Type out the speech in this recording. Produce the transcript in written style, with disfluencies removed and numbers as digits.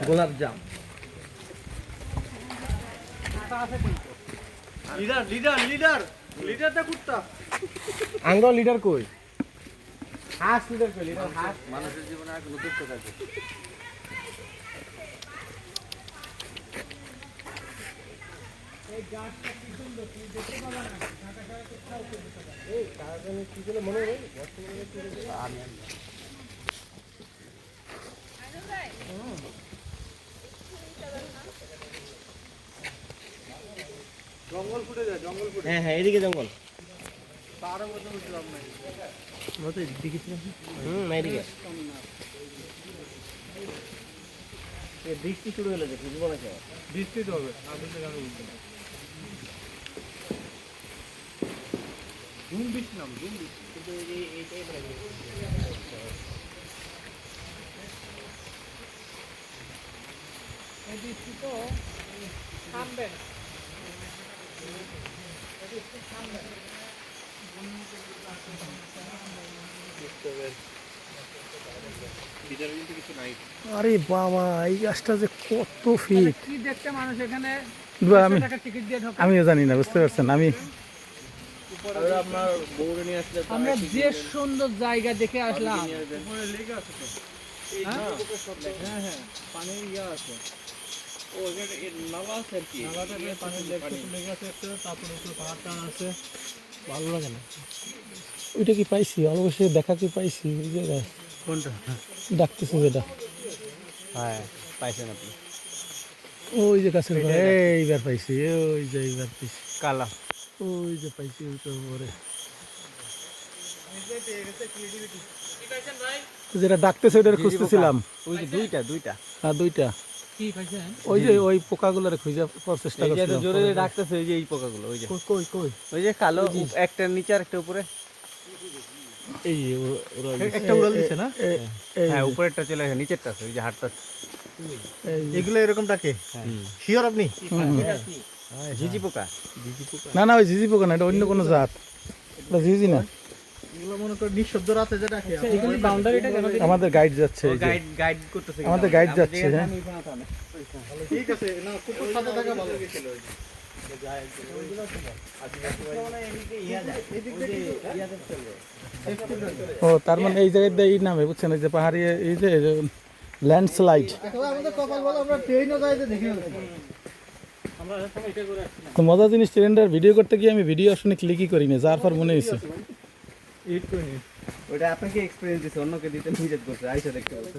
গোলাপ জাম। Leader leader leader লিডারটা কুত্তা। আঙ্গল leader কই? হাঁস লিডার কই? লিডার হাঁস মানুষের জীবনে আর কোনো দুঃখ থাকে। এই গাছটা কি সুন্দর, তুই দেখতে পাবা না। ঢাকা শহরে কোথাও করতে পারবে না। এই কারণে কি বলে মনে হয় বর্তমানে কি বলে আমি জঙ্গল ফুটে যায়, জঙ্গল ফুটে। হ্যাঁ হ্যাঁ এদিকে জঙ্গল। তার মধ্যে বুঝলাম না। মতো এদিকে গেছিলাম। এদিকে বৃষ্টি শুরু হলো যে বুঝবো না কেন? বৃষ্টি তো হবে, আপনি তো জানো বুঝতে না। ধুম বৃষ্টি নাম, ধুম বৃষ্টি। কিন্তু এইটাই লাগে। এই বৃষ্টি তো থামবে না। এই বৃষ্টি থামবে না। ভিতরে কিন্তু কিছু নাই। আরে বাবা, এই গাছটা যে কত ফিট কি দেখতে মানুষ এখানে আমি টাকা টিকিট দিয়ে ঢোকে। আমিও জানি না, বুঝতে পারছেন? আমি আর আপনার বউরে নিয়ে আসলে তো আমরা যে সুন্দর জায়গা দেখে আসলাম। উপরে লেগে আছে তো। হ্যাঁ হ্যাঁ পানির ইয়া আছে। ও এখানে এর নালা আছে আর কি। নালাতে পানির লেগে আছে একটা, তারপরে উপরে পাহাড় টান আছে। ভালো লাগে না? ওইটা কি পাইছি, অবশ্যই দেখা কি পাইছি ওই জায়গায় কোনটা? ডাকতেছে যেটা। হ্যাঁ পাইছেন আপনি। ওই যে গাছের উপরে, এইবার পাইছি, ওই যে এইবার পাইছি, কালা ওই যে পাইছি ওইটার উপরে যেটা ডাকতেছে ওইটার খুঁজতেছিলাম। ওই যে দুইটা আর দুইটা কি পাইছেন? ওই যে ওই পোকাগুলোর খুঁজে পাওয়ার চেষ্টা এই যে এত করছিলাম। জোরে ডাকতেছে ওই যে এই পোকাগুলো ওই যে কই কই ওই যে কালো একটা নিচে আর একটা উপরে। এই ওরা একটা উড়াল দিছে না? হ্যাঁ উপরেরটা চলে গেছে, নিচেরটা আছে ওই যে হাতটা। এগুলো এরকম ডাকে? শিওর আপনি? ঝিঝি পোকা। না না, ওই ঝিঝি পোকা না, এটা অন্য কোনো জাত, এটা ঝিঝি না। এগুলো মনে করেন নিঃশব্দ রাতে যে ডাকে। এখানে বাউন্ডারিটা কেন? আমাদের গাইড যাচ্ছে, ও এই যে গাইড গাইড করতেছে। আমাদের guide যাচ্ছে, হ্যাঁ। ঠিক আছে, না কুকুর সাথে থাকা ভালো। ও তার মানে এই জায়গায় এই নামে, বুঝছেন? এই যে পাহাড়ি এই যে ল্যান্ডস্লাইড। আমাদের কপাল বলে আমরা ট্রেনও যাইতে দেখি। আমরা সময় এটা করে আসছিলাম। তো মজার জিনিস, ট্রেনটার ভিডিও করতে গিয়ে আমি ভিডিও আসলে ক্লিকই করি না, যার পর মনে হয়েছে। ওটা আপনাকে এক্সপেরিয়েন্স দিছে, অন্যকে দিতে নিজে করছে, আইসা দেখতে বলছে।